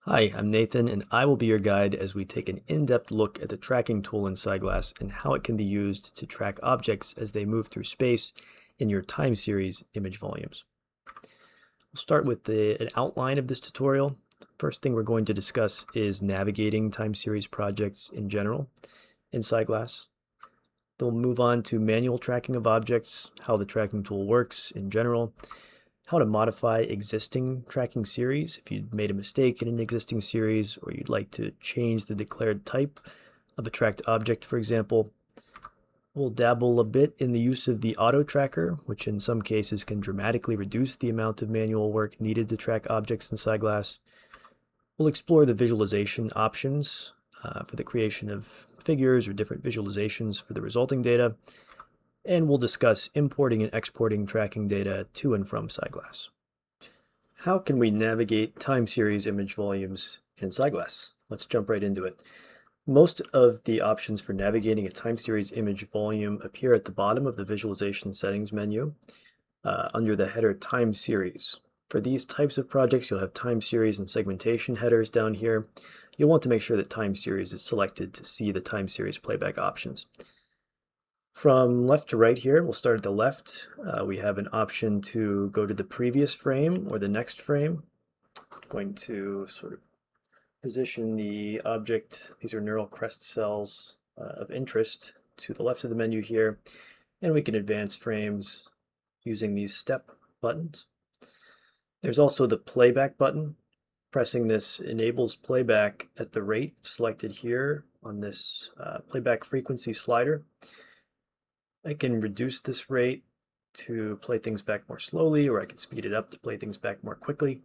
Hi, I'm Nathan, and I will be your guide as we take an in-depth look at the tracking tool in syGlass and how it can be used to track objects as they move through space in your time series image volumes. We'll start with an outline of this tutorial. First thing we're going to discuss is navigating time series projects in general in syGlass. Then we'll move on to manual tracking of objects, how the tracking tool works in general, how to modify existing tracking series if you made a mistake in an existing series or you'd like to change the declared type of a tracked object, for example. We'll dabble a bit in the use of the auto tracker, which in some cases can dramatically reduce the amount of manual work needed to track objects in syGlass. We'll explore the visualization options for the creation of figures or different visualizations for the resulting data. And we'll discuss importing and exporting tracking data to and from syGlass. How can we navigate time series image volumes in syGlass? Let's jump right into it. Most of the options for navigating a time series image volume appear at the bottom of the visualization settings menu under the header time series. For these types of projects, you'll have time series and segmentation headers down here. You'll want to make sure that time series is selected to see the time series playback options. From left to right here, we'll start at the left. We have an option to go to the previous frame or the next frame. I'm going to sort of position the object, these are neural crest cells of interest, to the left of the menu here, and we can advance frames using these step buttons. There's also the playback button. Pressing this enables playback at the rate selected here on this playback frequency slider. I can reduce this rate to play things back more slowly, or I can speed it up to play things back more quickly.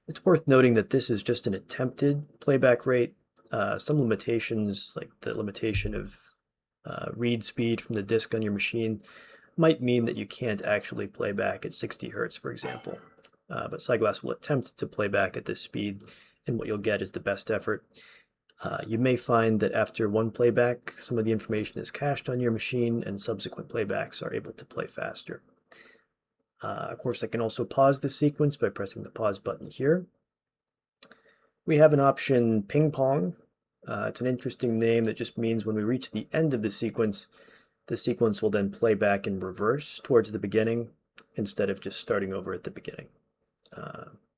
It's worth noting that this is just an attempted playback rate. Some limitations, like the limitation of read speed from the disk on your machine, might mean that you can't actually play back at 60 Hertz, for example. But syGlass will attempt to play back at this speed, and what you'll get is the best effort. You may find that after one playback, some of the information is cached on your machine and subsequent playbacks are able to play faster. Of course, I can also pause the sequence by pressing the pause button here. We have an option ping pong. It's an interesting name that just means when we reach the end of the sequence will then play back in reverse towards the beginning instead of just starting over at the beginning.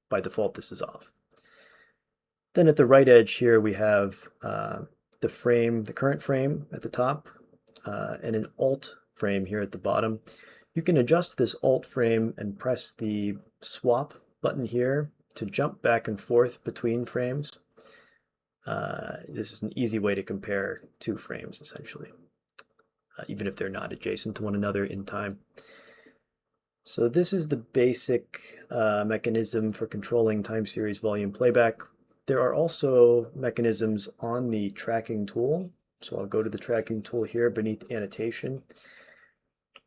By default, this is off. Then at the right edge here, we have the current frame at the top, and an alt frame here at the bottom. You can adjust this alt frame and press the swap button here to jump back and forth between frames. This is an easy way to compare two frames, essentially, even if they're not adjacent to one another in time. So this is the basic mechanism for controlling time series volume playback. There are also mechanisms on the tracking tool. So I'll go to the tracking tool here beneath annotation.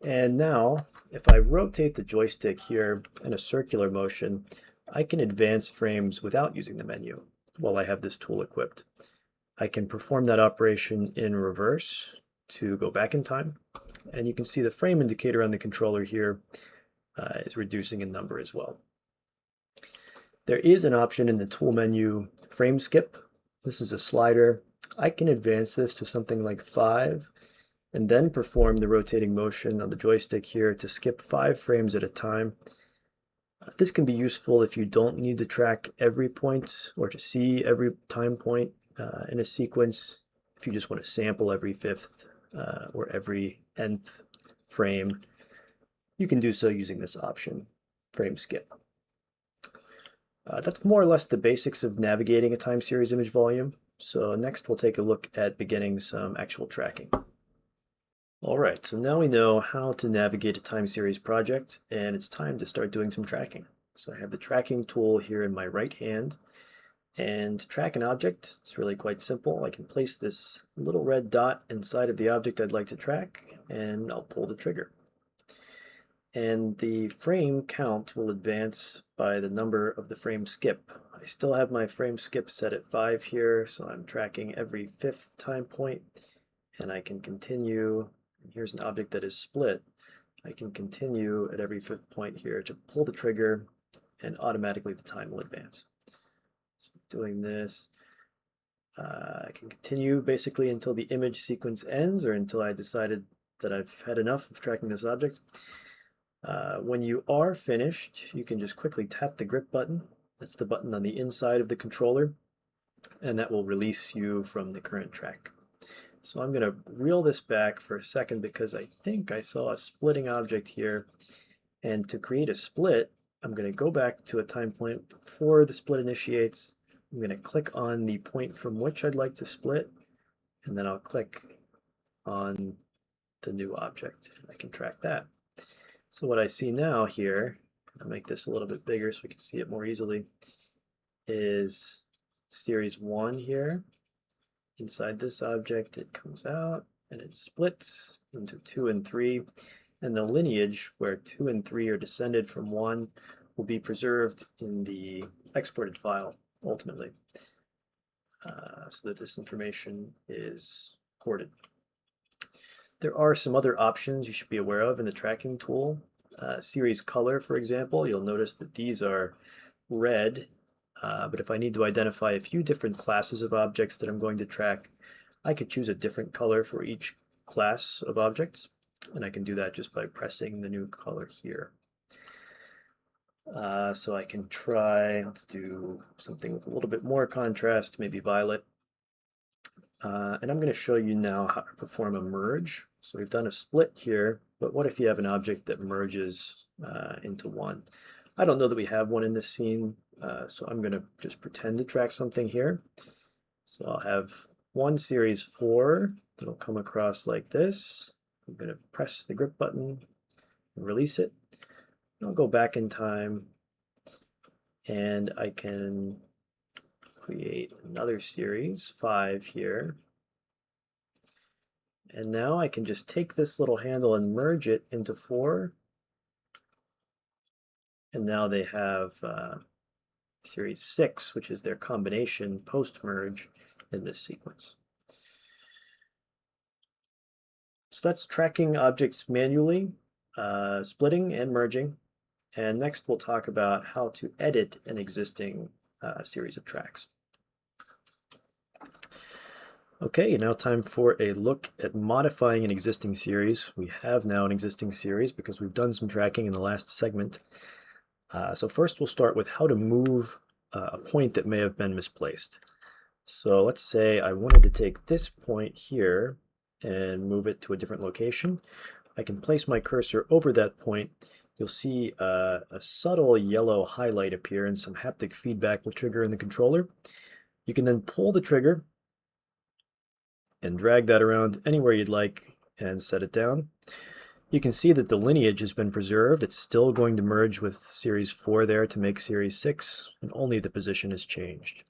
And now, if I rotate the joystick here in a circular motion, I can advance frames without using the menu while I have this tool equipped. I can perform that operation in reverse to go back in time. And you can see the frame indicator on the controller here is reducing in number as well. There is an option in the tool menu, frame skip. This is a slider. I can advance this to something like 5 and then perform the rotating motion on the joystick here to skip 5 frames at a time. This can be useful if you don't need to track every point or to see every time point in a sequence. If you just want to sample every 5th or every nth frame, you can do so using this option, frame skip. That's more or less the basics of navigating a time series image volume. So next we'll take a look at beginning some actual tracking. All right, so now we know how to navigate a time series project, and it's time to start doing some tracking. So I have the tracking tool here in my right hand, and to track an object, it's really quite simple. I can place this little red dot inside of the object I'd like to track, and I'll pull the trigger. And the frame count will advance by the number of the frame skip. I still have my frame skip set at 5 here, so I'm tracking every 5th time point, and I can continue. Here's an object that is split. I can continue at every 5th point here to pull the trigger, and automatically the time will advance. So doing this. I can continue basically until the image sequence ends or until I decided that I've had enough of tracking this object. When you are finished, you can just quickly tap the grip button. That's the button on the inside of the controller, and that will release you from the current track. So I'm going to reel this back for a second because I think I saw a splitting object here. And to create a split, I'm going to go back to a time point before the split initiates. I'm going to click on the point from which I'd like to split, and then I'll click on the new object. I can track that. So what I see now here, I'll make this a little bit bigger so we can see it more easily, is series 1 here. Inside this object, it comes out and it splits into 2 and 3. And the lineage where 2 and 3 are descended from 1 will be preserved in the exported file ultimately, so that this information is recorded. There are some other options you should be aware of in the tracking tool. Series color, for example, you'll notice that these are red, but if I need to identify a few different classes of objects that I'm going to track, I could choose a different color for each class of objects, and I can do that just by pressing the new color here. So I can try, let's do something with a little bit more contrast, maybe violet. And I'm going to show you now how to perform a merge. So we've done a split here, but what if you have an object that merges into one? I don't know that we have one in this scene, so I'm going to just pretend to track something here. So I'll have one series 4 that'll come across like this. I'm going to press the grip button and release it. I'll go back in time and I can create another series 5 here. And now I can just take this little handle and merge it into 4. And now they have series 6, which is their combination post-merge in this sequence. So that's tracking objects manually, splitting and merging. And next we'll talk about how to edit an existing series of tracks. Okay, now time for a look at modifying an existing series. We have now an existing series because we've done some tracking in the last segment. So first we'll start with how to move a point that may have been misplaced. So let's say I wanted to take this point here and move it to a different location. I can place my cursor over that point. You'll see a subtle yellow highlight appear and some haptic feedback will trigger in the controller. You can then pull the trigger and drag that around anywhere you'd like and set it down. You can see that the lineage has been preserved. It's still going to merge with series 4 there to make series 6, and only the position has changed.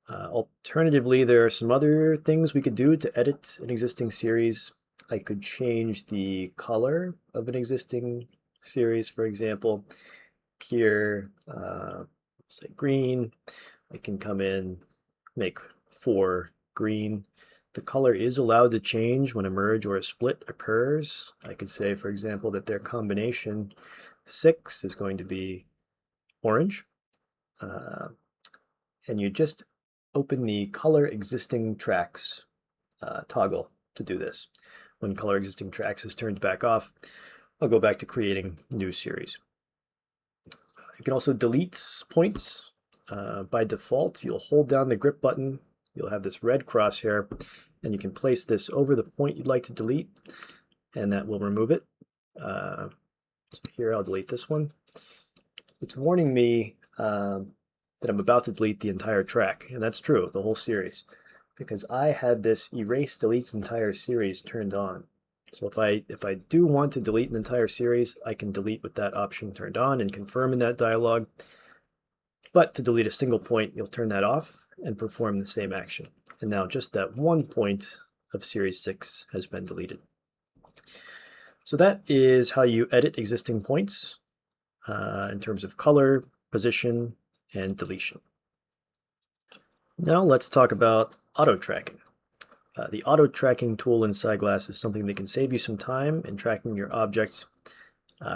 Alternatively, there are some other things we could do to edit an existing series. I could change the color of an existing series, for example. Here, say green. I can come in, make 4 green. The color is allowed to change when a merge or a split occurs. I could say, for example, that their combination 6 is going to be orange. And you just open the color existing tracks toggle to do this. When color existing tracks is turned back off, I'll go back to creating new series. You can also delete points. By default, you'll hold down the grip button. You'll have this red crosshair, and you can place this over the point you'd like to delete, and that will remove it. So here, I'll delete this one. It's warning me that I'm about to delete the entire track, and that's true, the whole series, because I had this erase deletes entire series turned on. So if I do want to delete an entire series, I can delete with that option turned on and confirm in that dialog. But to delete a single point, you'll turn that off and perform the same action. And now just that one point of series 6 has been deleted. So that is how you edit existing points in terms of color, position, and deletion. Now let's talk about auto tracking. The auto tracking tool in syGlass is something that can save you some time in tracking your objects.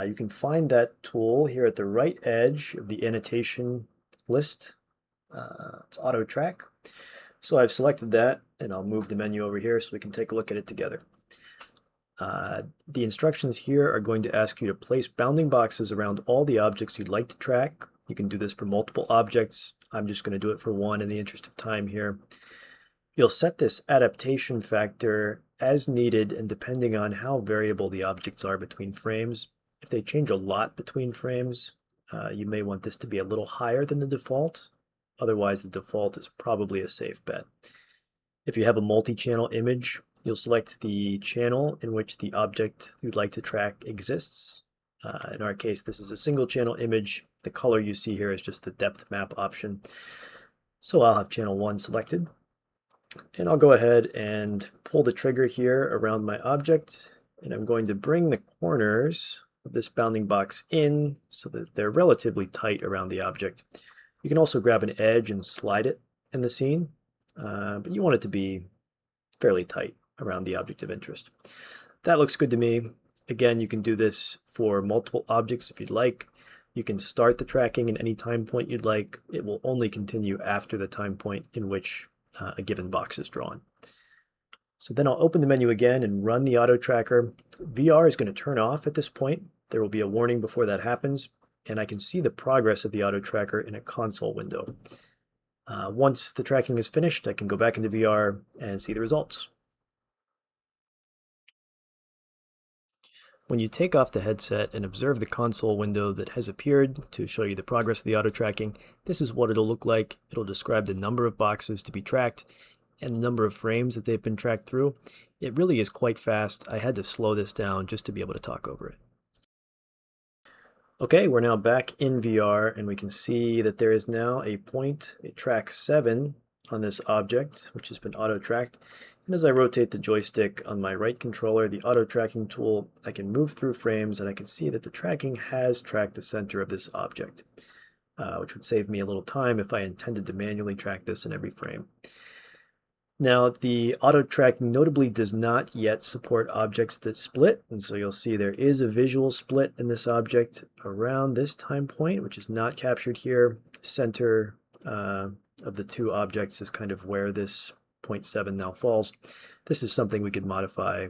You can find that tool here at the right edge of the annotation list It's auto track. So I've selected that, and I'll move the menu over here so we can take a look at it together. The instructions here are going to ask you to place bounding boxes around all the objects you'd like to track. You can do this for multiple objects. I'm just going to do it for one in the interest of time here. You'll set this adaptation factor as needed and depending on how variable the objects are between frames. If they change a lot between frames, you may want this to be a little higher than the default. Otherwise, the default is probably a safe bet. If you have a multi-channel image, you'll select the channel in which the object you'd like to track exists. In our case, this is a single channel image. The color you see here is just the depth map option. So I'll have channel 1 selected. And I'll go ahead and pull the trigger here around my object. And I'm going to bring the corners of this bounding box in so that they're relatively tight around the object. You can also grab an edge and slide it in the scene, but you want it to be fairly tight around the object of interest. That looks good to me. Again, you can do this for multiple objects if you'd like. You can start the tracking at any time point you'd like. It will only continue after the time point in which a given box is drawn. So then I'll open the menu again and run the auto tracker. VR is going to turn off at this point. There will be a warning before that happens, and I can see the progress of the auto tracker in a console window. Once the tracking is finished, I can go back into VR and see the results. When you take off the headset and observe the console window that has appeared to show you the progress of the auto tracking, this is what it'll look like. It'll describe the number of boxes to be tracked and the number of frames that they've been tracked through. It really is quite fast. I had to slow this down just to be able to talk over it. Okay, we're now back in VR and we can see that there is now a point, a track 7 on this object, which has been auto-tracked. And as I rotate the joystick on my right controller, the auto-tracking tool, I can move through frames and I can see that the tracking has tracked the center of this object, which would save me a little time if I intended to manually track this in every frame. Now, the auto tracking notably does not yet support objects that split, and so you'll see there is a visual split in this object around this time point, which is not captured here. Center of the two objects is kind of where this 0.7 now falls. This is something we could modify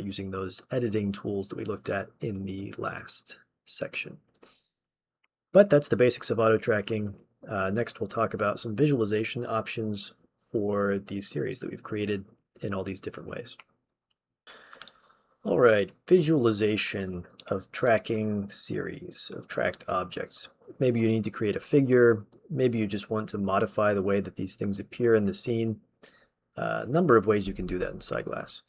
using those editing tools that we looked at in the last section. But that's the basics of auto tracking. Next, we'll talk about some visualization options for these series that we've created in all these different ways. All right, visualization of tracking series of tracked objects. Maybe you need to create a figure. Maybe you just want to modify the way that these things appear in the scene. A number of ways you can do that in syGlass.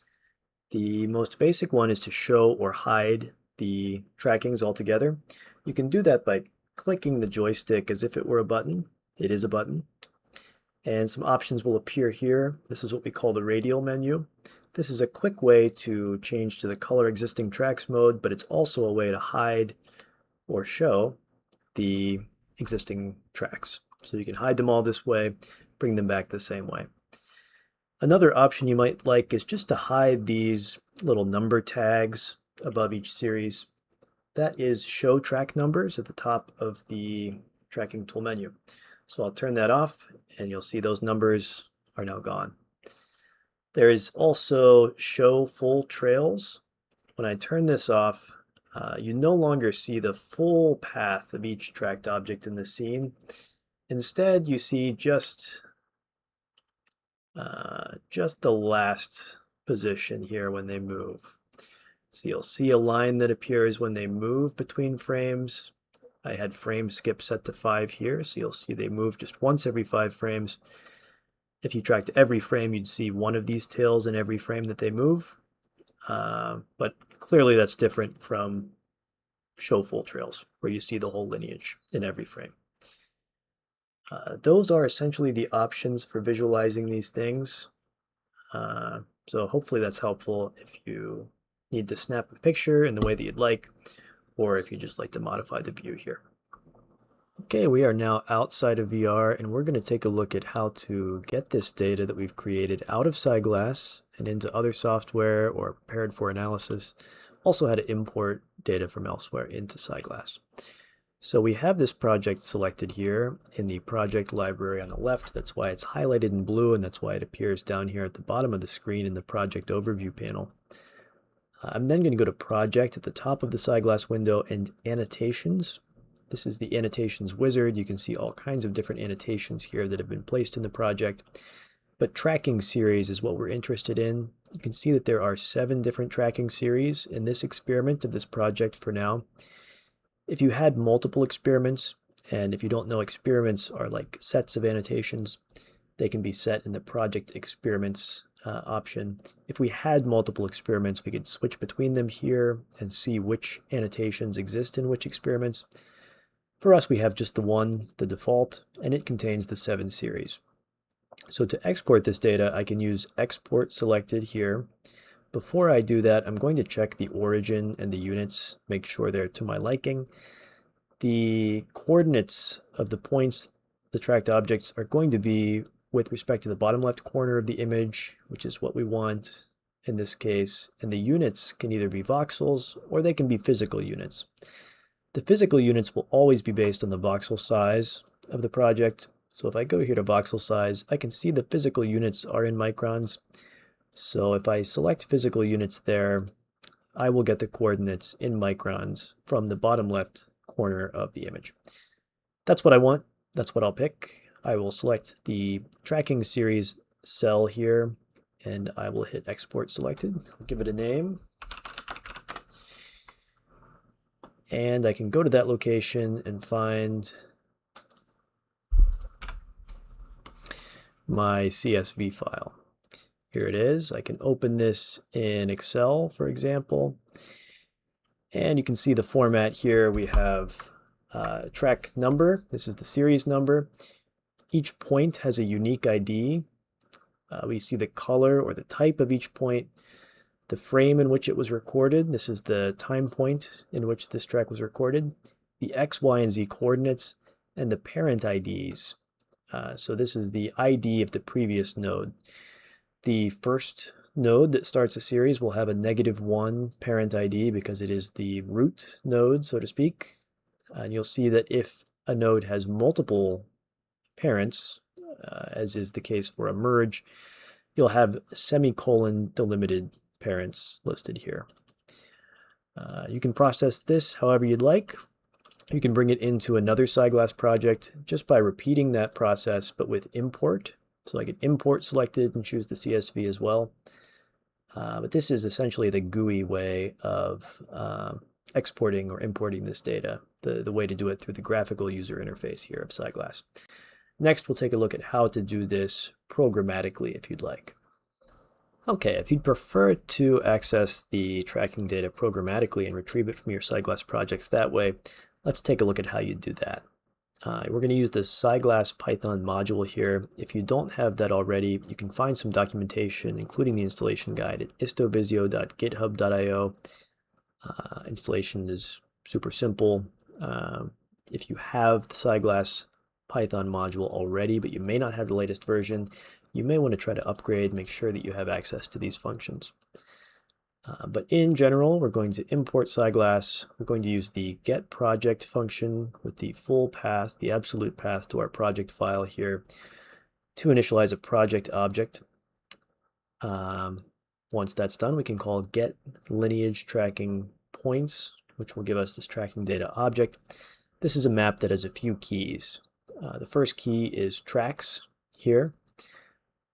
The most basic one is to show or hide the trackings altogether. You can do that by clicking the joystick as if it were a button. It is a button. And some options will appear here. This is what we call the radial menu. This is a quick way to change to the color existing tracks mode, but it's also a way to hide or show the existing tracks. So you can hide them all this way, bring them back the same way. Another option you might like is just to hide these little number tags above each series. That is show track numbers at the top of the tracking tool menu. So I'll turn that off and you'll see those numbers are now gone. There is also show full trails. When I turn this off, you no longer see the full path of each tracked object in the scene. Instead, you see just the last position here when they move. So you'll see a line that appears when they move between frames. I had frame skip set to 5 here, so you'll see they move just once every 5 frames. If you tracked every frame, you'd see one of these tails in every frame that they move. But clearly that's different from show full trails, where you see the whole lineage in every frame. Those are essentially the options for visualizing these things. So hopefully that's helpful if you need to snap a picture in the way that you'd like, or if you just like to modify the view here. Okay, we are now outside of VR and we're going to take a look at how to get this data that we've created out of syGlass and into other software or prepared for analysis. Also how to import data from elsewhere into syGlass. So we have this project selected here in the project library on the left. That's why it's highlighted in blue, and that's why it appears down here at the bottom of the screen in the project overview panel. I'm then going to go to Project at the top of the syGlass window and Annotations. This is the Annotations wizard. You can see all kinds of different annotations here that have been placed in the project. But tracking series is what we're interested in. You can see that there are 7 different tracking series in this experiment of this project for now. If you had multiple experiments, and if you don't know, experiments are like sets of annotations, they can be set in the project experiments option. If we had multiple experiments, we could switch between them here and see which annotations exist in which experiments. For us, we have just the one, the default, and it contains the 7 series. So to export this data, I can use export selected here. Before I do that, I'm going to check the origin and the units, make sure they're to my liking. The coordinates of the points, the tracked objects, are going to be with respect to the bottom left corner of the image, which is what we want in this case. And the units can either be voxels or they can be physical units. The physical units will always be based on the voxel size of the project. So if I go here to voxel size, I can see the physical units are in microns. So if I select physical units there, I will get the coordinates in microns from the bottom left corner of the image. That's what I want. That's what I'll pick. I will select the tracking series cell here, and I will hit export selected. I'll give it a name. And I can go to that location and find my CSV file. Here it is. I can open this in Excel, for example. And you can see the format here. We have track number. This is the series number. Each point has a unique ID. We see the color or the type of each point, the frame in which it was recorded. This is the time point in which this track was recorded, the X, Y, and Z coordinates, and the parent IDs. So this is the ID of the previous node. The first node that starts a series will have a -1 parent ID because it is the root node, so to speak. And you'll see that if a node has multiple parents, as is the case for a merge, you'll have semicolon delimited parents listed here. You can process this however you'd like. You can bring it into another syGlass project just by repeating that process, but with import. So I can import selected and choose the CSV as well. But this is essentially the GUI way of exporting or importing this data, the way to do it through the graphical user interface here of syGlass. Next, we'll take a look at how to do this programmatically if you'd like. Okay, if you'd prefer to access the tracking data programmatically and retrieve it from your syGlass projects that way, let's take a look at how you do that. We're going to use the syGlass Python module here. If you don't have that already, you can find some documentation, including the installation guide at istovisio.github.io. Installation is super simple. If you have the syGlass Python module already, but you may not have the latest version, you may want to try to upgrade, make sure that you have access to these functions. But in general, we're going to import syGlass. We're going to use the get project function with the full path, the absolute path to our project file here to initialize a project object. Once that's done, we can call get lineage tracking points, which will give us this tracking data object. This is a map that has a few keys. The first key is tracks here.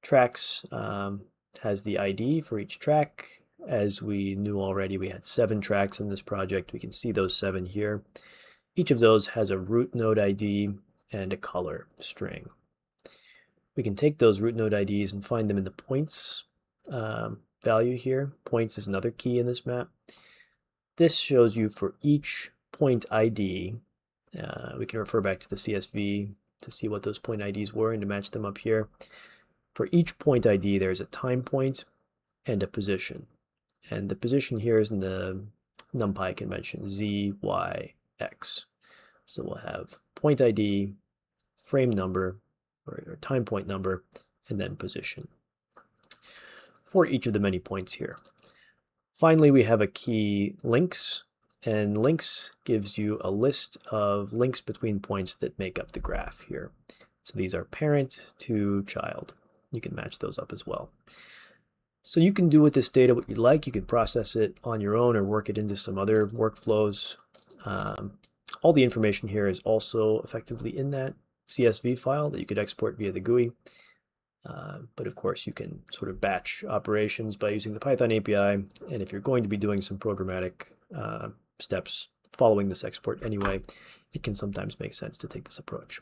Tracks has the ID for each track. As we knew already, we had 7 tracks in this project. We can see those 7 here. Each of those has a root node ID and a color string. We can take those root node IDs and find them in the points value here. Points is another key in this map. This shows you for each point ID. We can refer back to the CSV to see what those point IDs were and to match them up here. For each point ID, there's a time point and a position. And the position here is in the NumPy convention, Z, Y, X. So we'll have point ID, frame number, or time point number, and then position for each of the many points here. Finally, we have a key links, And links gives you a list of links between points that make up the graph here. So these are parent to child. You can match those up as well. So you can do with this data what you like. You can process it on your own or work it into some other workflows. All the information here is also effectively in that CSV file that you could export via the GUI. But of course, you can sort of batch operations by using the Python API. And if you're going to be doing some programmatic steps following this export anyway, it can sometimes make sense to take this approach.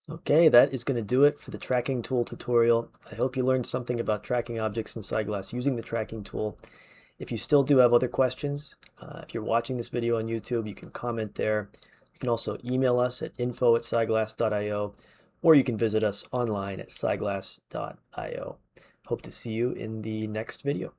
Okay, that is going to do it for the tracking tool tutorial. I hope you learned something about tracking objects in syGlass using the tracking tool. If you still do have other questions, if you're watching this video on YouTube, you can comment there. You can also email us at info@syglass.io, or you can visit us online at syglass.io. Hope to see you in the next video.